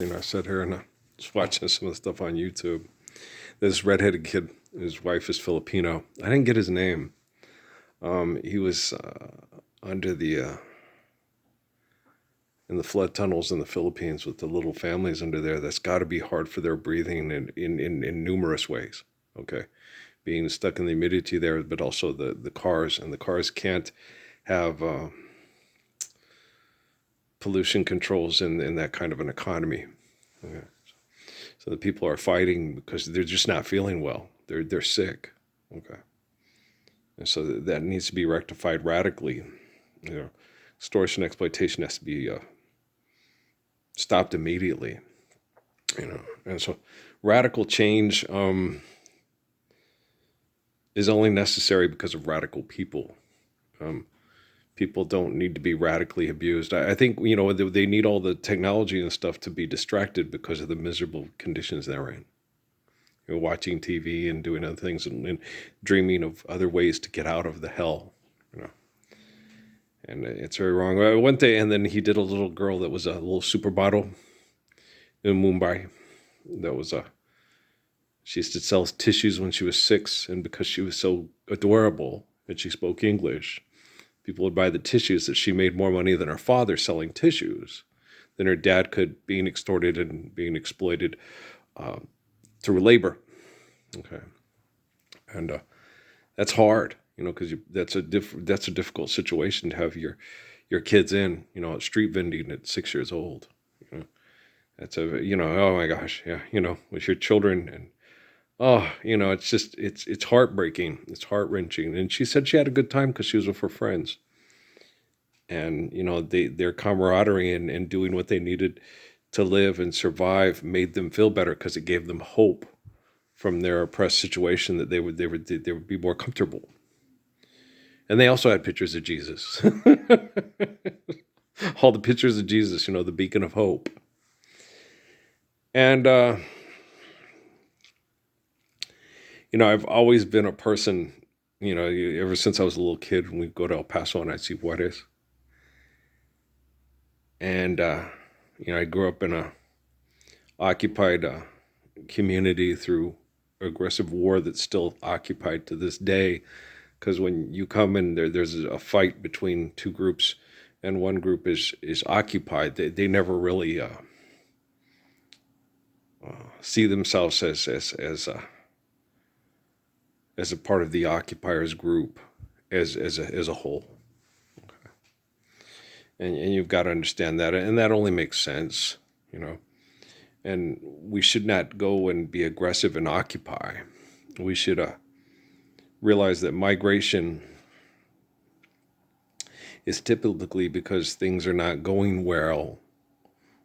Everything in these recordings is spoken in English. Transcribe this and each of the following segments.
I sat here and was watching some of the stuff on YouTube. This redheaded kid, his wife is Filipino. I didn't get his name. He was under the in the flood tunnels in the Philippines with the little families under there. That's got to be hard for their breathing in numerous ways. Okay, being stuck in the humidity there, but also the cars, and the cars can't have pollution controls in that kind of an economy. Okay. So the people are fighting because they're just not feeling well. They're sick. Okay. And so that needs to be rectified radically. Extortion, exploitation has to be stopped immediately. And so radical change is only necessary because of radical people. People don't need to be radically abused. I think they need all the technology and stuff to be distracted because of the miserable conditions they're in. Watching TV and doing other things and dreaming of other ways to get out of the hell. And it's very wrong. One day, and then he did a little girl that was a little supermodel in Mumbai. She used to sell tissues when she was 6, and because she was so adorable and she spoke English, people would buy the tissues. That she made more money than her father selling tissues, than her dad could, being extorted and being exploited through labor. Okay, and that's hard, because that's a difficult situation to have your kids in, street vending at 6 years old. That's oh my gosh, yeah, with your children, and it's heartbreaking, it's heart wrenching. And she said she had a good time because she was with her friends, and their camaraderie and doing what they needed to live and survive made them feel better because it gave them hope from their oppressed situation, that they would be more comfortable. And they also had pictures of Jesus, all the pictures of Jesus, the beacon of hope. And I've always been a person, ever since I was a little kid, when we go to El Paso and I'd see Juarez. And I grew up in a occupied community through aggressive war that's still occupied to this day. Because when you come in there's a fight between two groups, and one group is occupied. They never really see themselves as a part of the occupiers group, as a whole. Okay. And you've got to understand that, and that only makes sense, And we should not go and be aggressive and occupy. We should realize that migration is typically because things are not going well,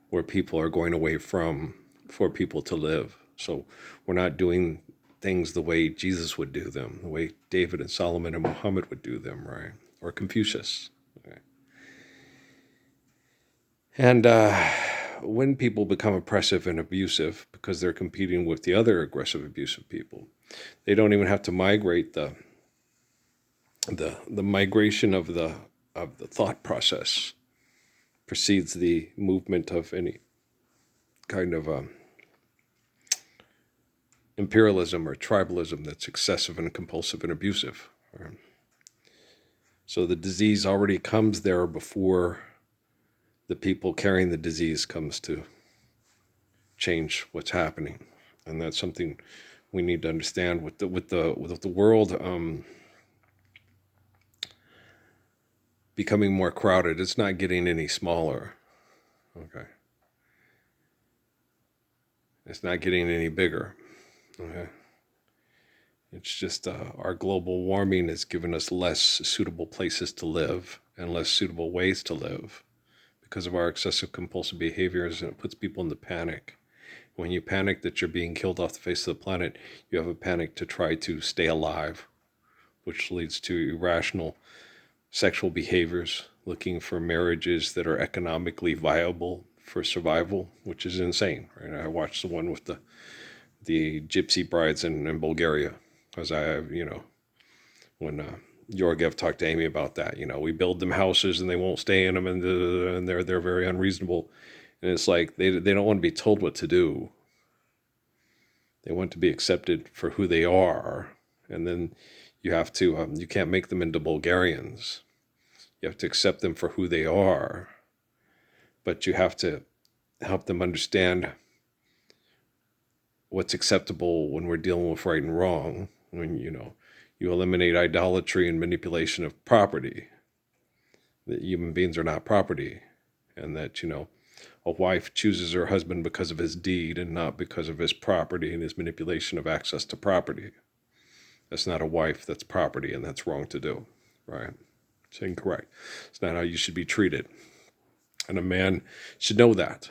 where people are going away from, for people to live. So we're not doing things the way Jesus would do them, the way David and Solomon and Muhammad would do them, right? Or Confucius. Okay. And when people become oppressive and abusive because they're competing with the other aggressive, abusive people, they don't even have to migrate. The migration of the thought process precedes the movement of any kind of imperialism or tribalism that's excessive and compulsive and abusive. Right? So the disease already comes there before the people carrying the disease comes to change what's happening. And that's something we need to understand with the world becoming more crowded. It's not getting any smaller. Okay. It's not getting any bigger. Okay. It's just our global warming has given us less suitable places to live and less suitable ways to live because of our excessive compulsive behaviors, and it puts people into panic. When you panic that you're being killed off the face of the planet, you have a panic to try to stay alive, which leads to irrational sexual behaviors, looking for marriages that are economically viable for survival, which is insane. Right? I watched the one with the gypsy brides in Bulgaria, because when Georgiev talked to Amy about that, we build them houses and they won't stay in them, and they're very unreasonable. And it's like they don't want to be told what to do. They want to be accepted for who they are. And then you can't make them into Bulgarians. You have to accept them for who they are. But you have to help them understand what's acceptable when we're dealing with right and wrong. When, you eliminate idolatry and manipulation of property. That human beings are not property. And that, a wife chooses her husband because of his deed and not because of his property and his manipulation of access to property. That's not a wife, that's property, and that's wrong to do, right? It's incorrect. It's not how you should be treated. And a man should know that.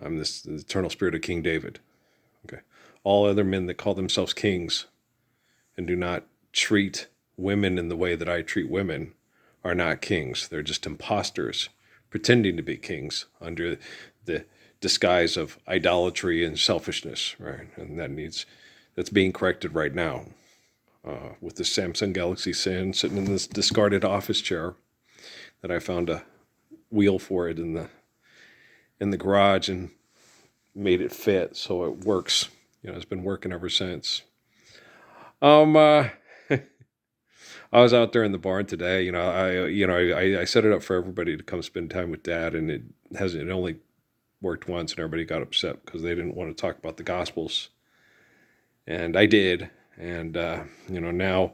I'm the eternal spirit of King David. Okay. All other men that call themselves kings and do not treat women in the way that I treat women are not kings. They're just imposters pretending to be kings under the disguise of idolatry and selfishness, right? And that's being corrected right now with the Samsung Galaxy Sin sitting in this discarded office chair that I found a wheel for it in the garage and made it fit so it works. It's been working ever since. I was out there in the barn today. I set it up for everybody to come spend time with Dad, and it only worked once, and everybody got upset because they didn't want to talk about the Gospels, and I did. And now,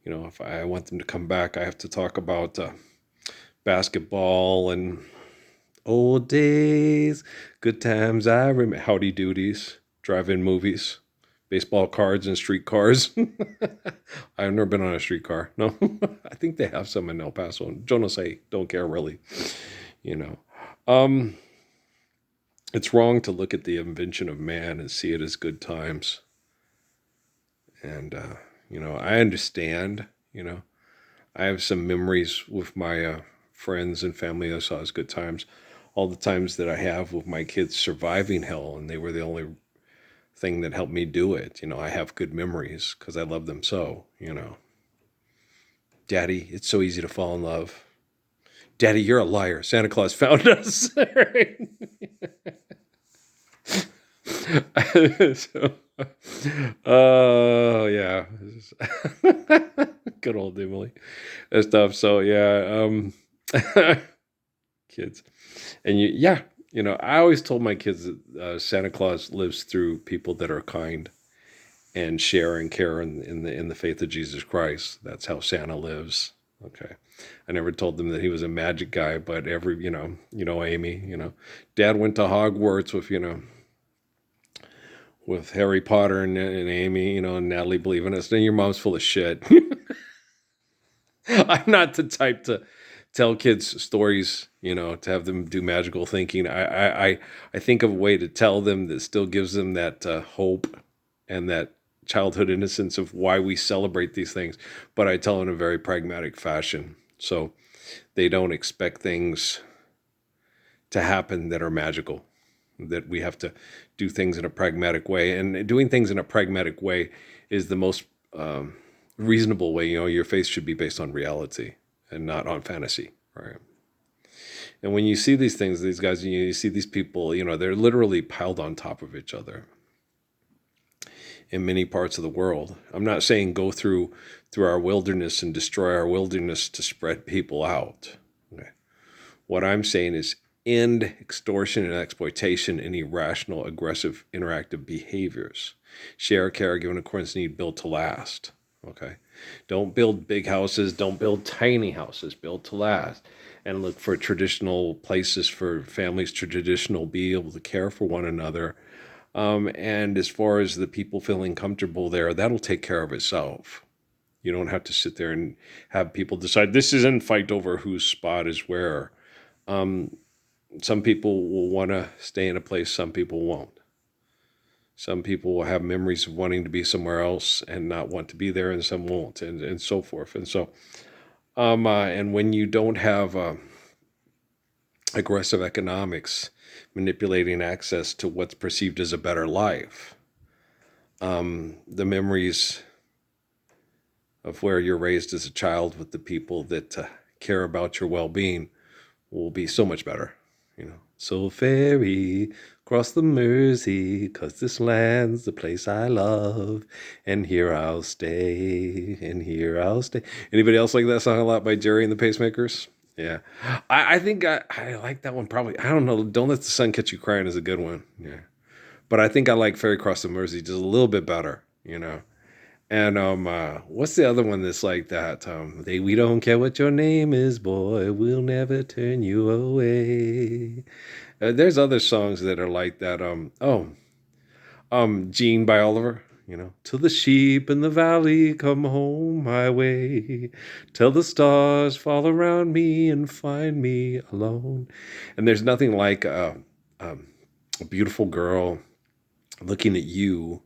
if I want them to come back, I have to talk about basketball and old days, good times I remember, howdy doodies, drive-in movies, baseball cards and streetcars. I've never been on a streetcar. No, I think they have some in El Paso. Jonas, I don't care really. It's wrong to look at the invention of man and see it as good times. And, I understand, I have some memories with my friends and family I saw as good times. All the times that I have with my kids surviving hell, and they were the only thing that helped me do it. I have good memories because I love them so, Daddy, it's so easy to fall in love. Daddy, you're a liar. Santa Claus found us. So, oh, yeah. Good old Emily and stuff. So, yeah, kids. And I always told my kids that Santa Claus lives through people that are kind and share and care in the faith of Jesus Christ. That's how Santa lives. Okay. I never told them that he was a magic guy, but Amy, Dad went to Hogwarts with Harry Potter and Amy, and Natalie believing us. Then your mom's full of shit. I'm not the type to tell kids stories, to have them do magical thinking. I think of a way to tell them that still gives them that hope and that childhood innocence of why we celebrate these things. But I tell in a very pragmatic fashion. So they don't expect things to happen that are magical, that we have to do things in a pragmatic way. And doing things in a pragmatic way is the most reasonable way. Your faith should be based on reality and not on fantasy, right? And when you see these things, these guys, you see these people, they're literally piled on top of each other in many parts of the world. I'm not saying go through our wilderness and destroy our wilderness to spread people out. Okay. What I'm saying is end extortion and exploitation and irrational, aggressive, interactive behaviors. Share, care, give in accordance to need, build to last. Okay. Don't build big houses. Don't build tiny houses. Build to last. And look for traditional places for families to be able to care for one another. And as far as the people feeling comfortable there, that'll take care of itself. You don't have to sit there and have people decide this isn't fight over whose spot is where. Some people will want to stay in a place. Some people won't. Some people will have memories of wanting to be somewhere else and not want to be there, and some won't, and so forth. And so, and when you don't have aggressive economics manipulating access to what's perceived as a better life, the memories of where you're raised as a child with the people that care about your well-being will be so much better. So ferry across the Mersey, 'cause this land's the place I love, and here I'll stay, and here I'll stay. Anybody else like that song a lot by Jerry and the Pacemakers? Yeah. I think I like that one probably. I don't know. Don't Let the Sun Catch You Crying is a good one. Yeah. But I think I like Ferry Across the Mersey just a little bit better. And what's the other one that's like that? We don't care what your name is, boy, we'll never turn you away. There's other songs that are like that. Gene by Oliver. Till the sheep in the valley come home my way, till the stars fall around me and find me alone. And there's nothing like a beautiful girl looking at you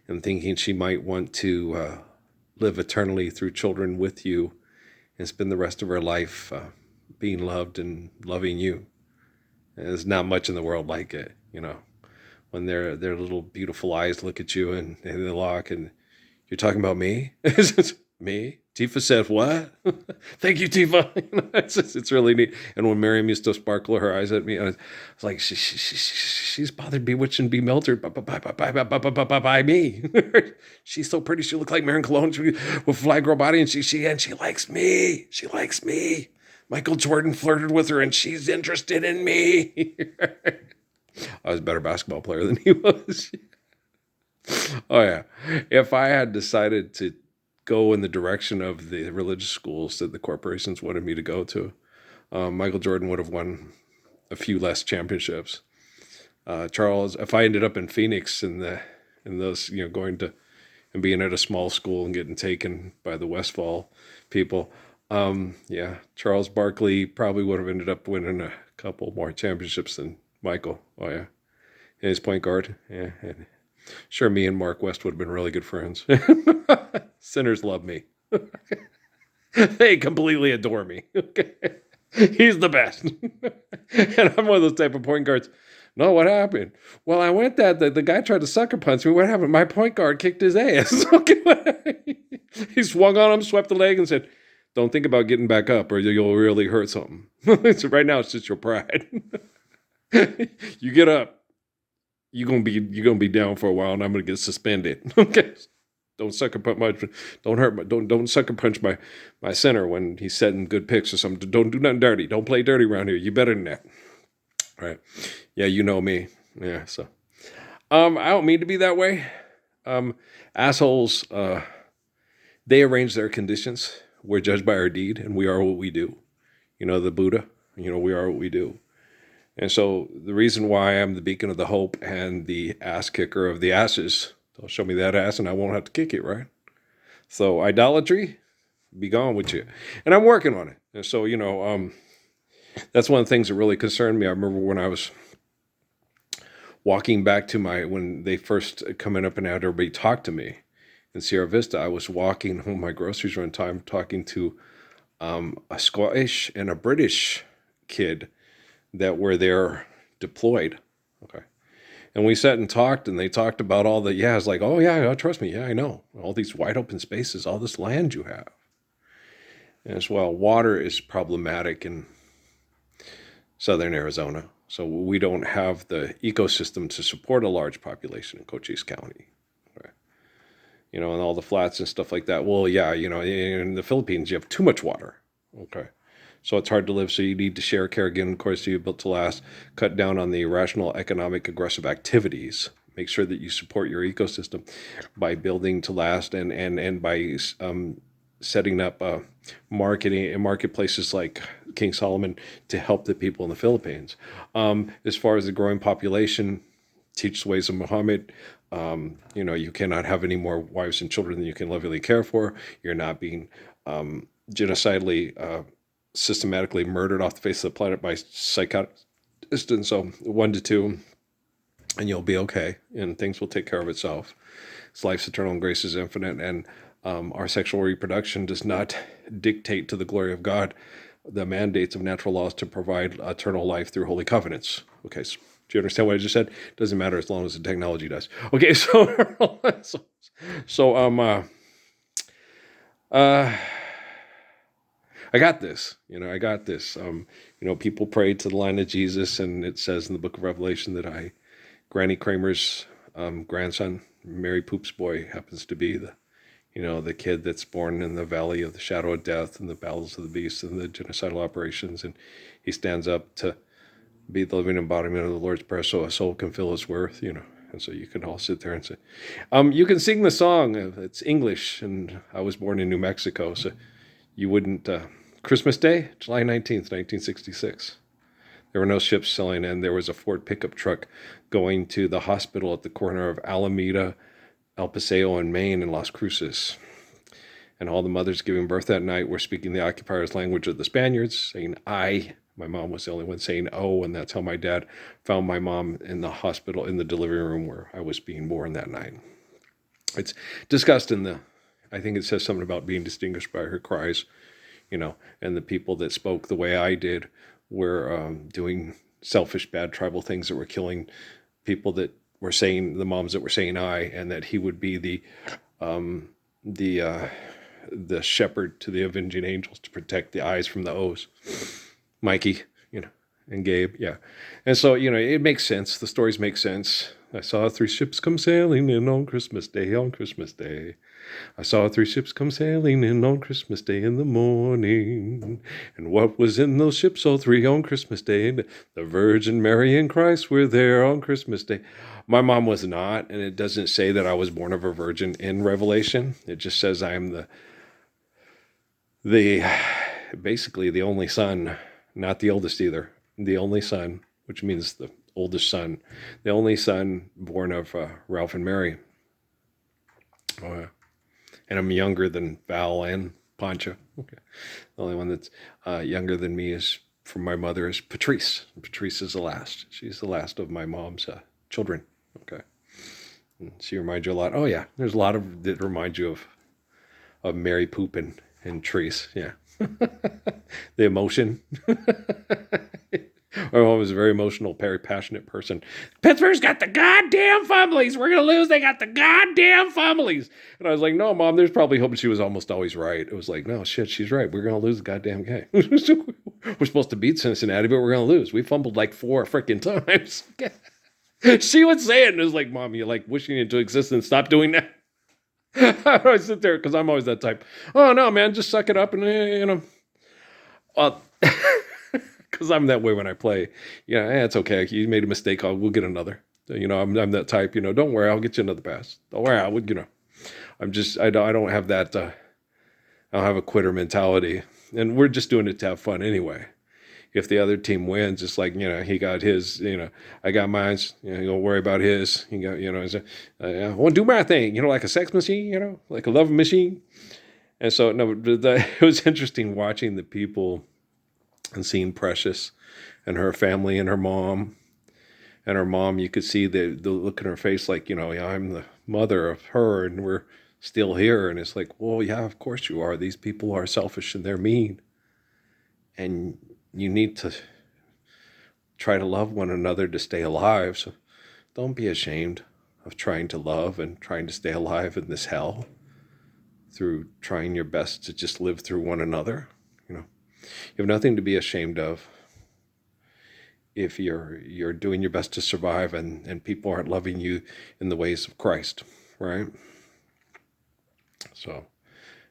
and thinking she might want to live eternally through children with you and spend the rest of her life being loved and loving you. And there's not much in the world like it. When their little beautiful eyes look at you and they lock, and you're talking about me? Me? Tifa said, what? Thank you, Tifa. It's really neat. And when Miriam used to sparkle her eyes at me, I was like, she's bothered, bewitched, and bemelted by me. She's so pretty. She looked like Marion Cologne with fly girl body, and she likes me. She likes me. Michael Jordan flirted with her, and she's interested in me. I was a better basketball player than he was. Oh, yeah. If I had decided to go in the direction of the religious schools that the corporations wanted me to go to, Michael Jordan would have won a few less championships. Charles, if I ended up in Phoenix in those, going to and being at a small school and getting taken by the Westfall people, yeah, Charles Barkley probably would have ended up winning a couple more championships than Michael. Oh, yeah. And his point guard. Yeah. And sure, me and Mark West would have been really good friends. Sinners love me. They completely adore me. Okay. He's the best. And I'm one of those type of point guards. No, what happened? Well, I went the guy tried to sucker punch me. What happened? My point guard kicked his ass. Okay. He swung on him, swept the leg, and said, don't think about getting back up or you'll really hurt something. So right now it's just your pride. You get up, you're gonna be down for a while, and I'm gonna get suspended. Okay. Don't sucker punch don't sucker punch my center when he's setting good picks or something. Don't do nothing dirty. Don't play dirty around here. You better than that. Right. Yeah, you know me. Yeah, so I don't mean to be that way. Assholes, they arrange their conditions. We're judged by our deed, and we are what we do. The Buddha, we are what we do. And so the reason why I'm the beacon of the hope and the ass kicker of the asses, they'll show me that ass and I won't have to kick it, right? So idolatry, be gone with you. And I'm working on it. And so, that's one of the things that really concerned me. I remember when I was walking back to when they first coming up and out, everybody talked to me in Sierra Vista. I was walking home my groceries one time talking to a Scottish and a British kid that were there deployed. Okay. And we sat and talked, and they talked about all the, I was like, oh yeah, trust me. Yeah, I know. All these wide open spaces, all this land you have. And as well, water is problematic in southern Arizona. So we don't have the ecosystem to support a large population in Cochise County. Right? And all the flats and stuff like that. Well, yeah, in the Philippines, you have too much water. Okay. So it's hard to live, so you need to share care again, of course, you built to last, cut down on the irrational, economic, aggressive activities, make sure that you support your ecosystem by building to last and by setting up marketing and marketplaces like King Solomon to help the people in the Philippines. As far as the growing population, teach the ways of Muhammad. You cannot have any more wives and children than you can lovingly care for. You're not being genocidally systematically murdered off the face of the planet by psychotics. And so 1 to 2, and you'll be okay, and things will take care of itself. It's life's eternal and grace is infinite, and our sexual reproduction does not dictate to the glory of God the mandates of natural laws to provide eternal life through holy covenants. Okay, so do you understand what I just said? Doesn't matter as long as the technology does. Okay, so I got this. I got this. People pray to the line of Jesus, and it says in the book of Revelation that Granny Kramer's grandson, Mary Poop's boy, happens to be the kid that's born in the valley of the shadow of death and the battles of the beasts and the genocidal operations. And he stands up to be the living embodiment of the Lord's Prayer so a soul can feel his worth. And so you can all sit there and say, you can sing the song. It's English, and I was born in New Mexico, so you wouldn't. Christmas Day, July 19th, 1966. There were no ships sailing in. There was a Ford pickup truck going to the hospital at the corner of Alameda, El Paseo, and Maine, and Las Cruces. And all the mothers giving birth that night were speaking the occupiers' language of the Spaniards, saying I. My mom was the only one saying oh, and that's how my dad found my mom in the hospital, in the delivery room where I was being born that night. It's discussed I think it says something about being distinguished by her cries, and the people that spoke the way I did were doing selfish, bad tribal things that were killing people that were saying, the moms that were saying I, and that he would be the shepherd to the avenging angels to protect the I's from the O's. Mikey, and Gabe, yeah. And so, it makes sense. The stories make sense. I saw 3 ships come sailing in on Christmas Day, on Christmas Day. I saw 3 ships come sailing in on Christmas Day in the morning. And what was in those ships, all 3 on Christmas Day? And the Virgin Mary and Christ were there on Christmas Day. My mom was not, and it doesn't say that I was born of a virgin in Revelation. It just says I am basically the only son. Not the oldest either. The only son, which means the oldest son. The only son born of Ralph and Mary. Oh, yeah. And I'm younger than Val and Pancha. Okay. The only one that's younger than me is from my mother is Patrice. Patrice is the last. She's the last of my mom's children. Okay. And she reminds you a lot. Oh, yeah. There's a lot that remind you of Mary Poop and Treese. Yeah. The emotion. My mom was a very emotional, very passionate person. Pittsburgh's got the goddamn fumblies. We're going to lose. They got the goddamn fumblies. And I was like, no, Mom, there's probably hope. She was almost always right. It was like, no, shit, she's right. We're going to lose the goddamn game. We're supposed to beat Cincinnati, but we're going to lose. We fumbled like 4 freaking times. She would say it, and it was like, Mom, you're like wishing it into existence. Stop doing that. I sit there because I'm always that type. Oh, no, man, just suck it up and, because I'm that way when I play. It's okay. You made a mistake. We'll get another. I'm that type. Don't worry. I'll get you another pass. Don't worry. I don't have that. I don't have a quitter mentality, and we're just doing it to have fun anyway. If the other team wins, it's like, he got his, I got mine, don't worry about his. He got, I want to do my thing, like a sex machine, like a love machine. And so, no, it was interesting watching the people and seeing Precious and her family and her mom. And her mom, you could see the look in her face like, I'm the mother of her and we're still here. And it's like, well, yeah, of course you are. These people are selfish and they're mean. And you need to try to love one another to stay alive. So don't be ashamed of trying to love and trying to stay alive in this hell through trying your best to just live through one another. You have nothing to be ashamed of if you're doing your best to survive and people aren't loving you in the ways of Christ, right? So,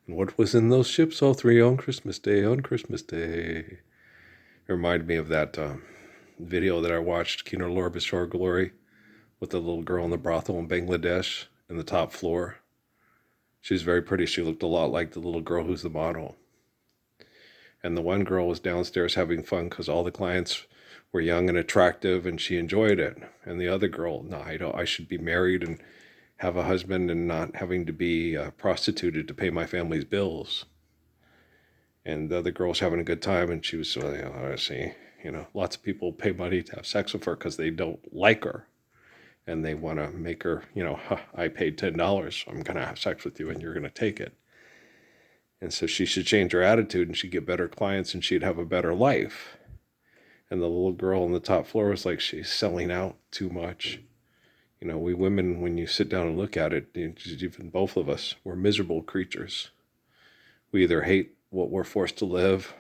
and what was in those ships, all 3 on Christmas Day, on Christmas Day? It reminded me of that video that I watched, Kino Lor Bishore Glory, with the little girl in the brothel in Bangladesh in the top floor. She was very pretty. She looked a lot like the little girl who's the model. And the one girl was downstairs having fun because all the clients were young and attractive and she enjoyed it. And the other girl, no, I should be married and have a husband and not having to be prostituted to pay my family's bills. And the other girl's having a good time, and she was, I see, lots of people pay money to have sex with her because they don't like her. And they want to make her, I paid $10, so I'm going to have sex with you, and you're going to take it. And so she should change her attitude, and she'd get better clients, and she'd have a better life. And the little girl on the top floor was like, she's selling out too much. We women, when you sit down and look at it, even both of us, we're miserable creatures. We either hate what we're forced to live,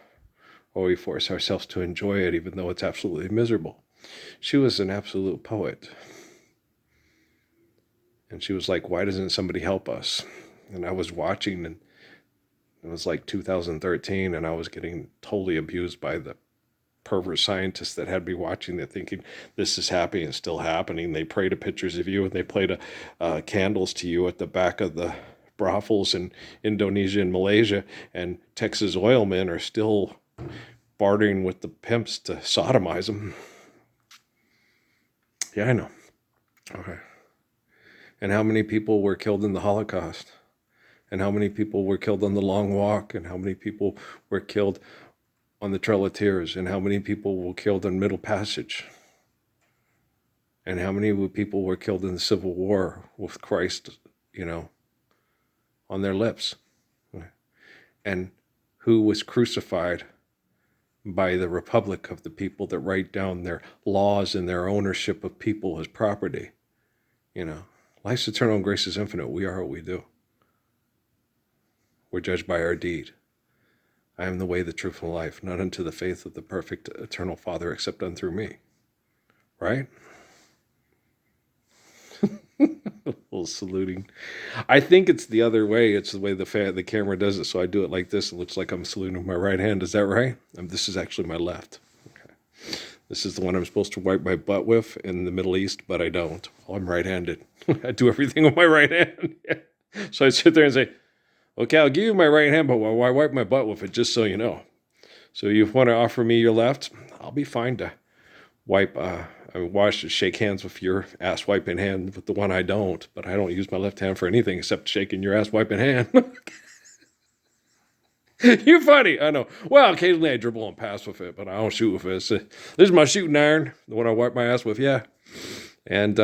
or we force ourselves to enjoy it even though it's absolutely miserable. She was an absolute poet. And she was like, why doesn't somebody help us? And I was watching, and it was like 2013, and I was getting totally abused by the pervert scientists that had me watching it thinking this is happening and still happening. They pray to pictures of you, and they play to candles to you at the back of the brothels in Indonesia and Malaysia, and Texas oil men are still bartering with the pimps to sodomize them. Yeah, I know. Okay. And how many people were killed in the Holocaust? And how many people were killed on the Long Walk? And how many people were killed on the Trail of Tears? And how many people were killed on Middle Passage? And how many people were killed in the Civil War with Christ, on their lips? And who was crucified by the republic of the people that write down their laws and their ownership of people as property? Life's eternal and grace is infinite. We are what we do. We're judged by our deed. I am the way, the truth, and the life, not unto the faith of the perfect eternal Father, except unto me. Right? A little saluting. I think it's the other way. It's the way the camera does it. So I do it like this. It looks like I'm saluting with my right hand. Is that right? This is actually my left. Okay. This is the one I'm supposed to wipe my butt with in the Middle East, but I don't. Oh, I'm right-handed. I do everything with my right hand. Yeah. So I sit there and say, okay, I'll give you my right hand, but I wipe my butt with it, just so you know. So you want to offer me your left? I'll be fine to shake hands with your ass wiping hand with the one I don't, but I don't use my left hand for anything except shaking your ass wiping hand. You're funny, I know. Well, occasionally I dribble and pass with it, but I don't shoot with it. So, this is my shooting iron, the one I wipe my ass with, yeah. And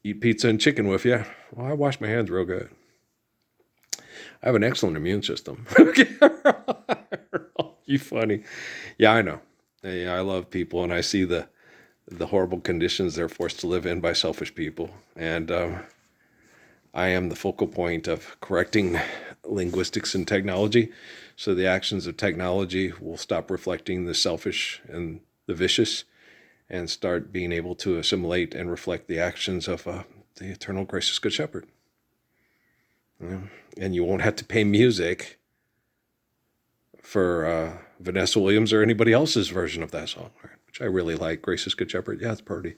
eat pizza and chicken with, yeah. Well, I wash my hands real good. I have an excellent immune system. You funny. Yeah, I know. Yeah, I love people, and I see the horrible conditions they're forced to live in by selfish people. And I am the focal point of correcting linguistics and technology. So the actions of technology will stop reflecting the selfish and the vicious and start being able to assimilate and reflect the actions of the eternal gracious good shepherd. And you won't have to pay music for Vanessa Williams or anybody else's version of that song, right? Which I really like. Gracious Good Shepherd. Yeah, it's pretty.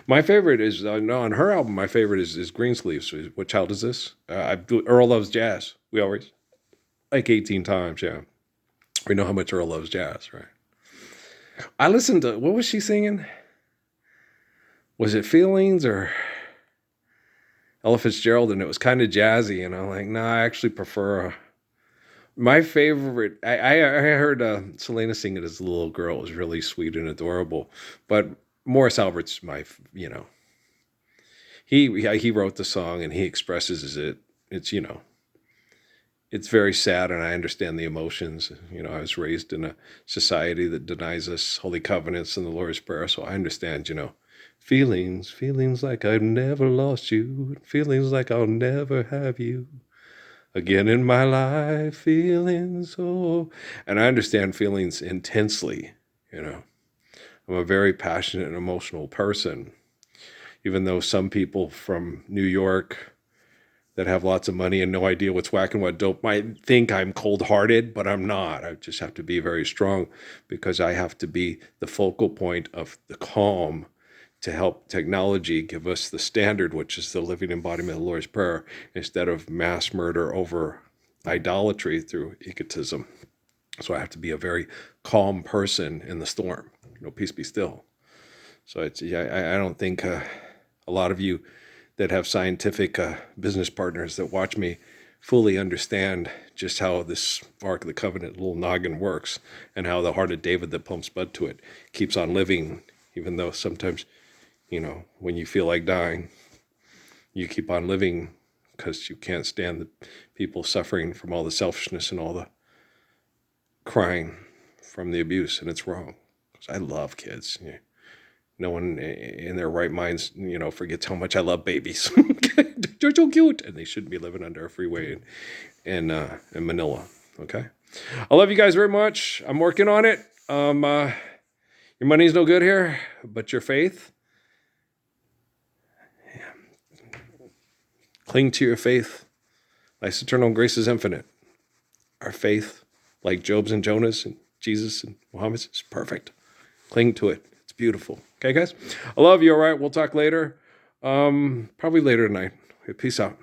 My favorite is, on her album, my favorite is Greensleeves. What child is this? Earl Loves Jazz. We always, like 18 times, yeah. We know how much Earl loves jazz, right? I listened to, what was she singing? Was it Feelings or Ella Fitzgerald? And it was kind of jazzy, and I'm like, I actually prefer my favorite. I heard Selena sing it as a little girl. It was really sweet and adorable. But Morris Albert's he wrote the song and he expresses it. It's very sad, and I understand the emotions. I was raised in a society that denies us holy covenants and the Lord's Prayer, so I understand. Feelings like I've never lost you, feelings like I'll never have you again in my life, feelings, oh. And I understand feelings intensely, I'm a very passionate and emotional person, even though some people from New York that have lots of money and no idea what's whack and what dope might think I'm cold-hearted, but I'm not. I just have to be very strong because I have to be the focal point of the calm to help technology give us the standard, which is the living embodiment of the Lord's Prayer, instead of mass murder over idolatry through egotism. So I have to be a very calm person in the storm. Peace be still. So I don't think a lot of you that have scientific business partners that watch me fully understand just how this Ark of the Covenant little noggin works, and how the heart of David that pumps blood to it keeps on living, even though sometimes, when you feel like dying, you keep on living because you can't stand the people suffering from all the selfishness and all the crying from the abuse, and it's wrong. Because I love kids. No one in their right minds, forgets how much I love babies. They're so cute, and they shouldn't be living under a freeway in Manila. Okay. I love you guys very much. I'm working on it. Your money's no good here, but your faith, cling to your faith. Life's eternal, grace is infinite. Our faith, like Job's and Jonah's and Jesus and Muhammad's, is perfect. Cling to it. It's beautiful. Okay, guys? I love you, all right? We'll talk later. Probably later tonight. Peace out.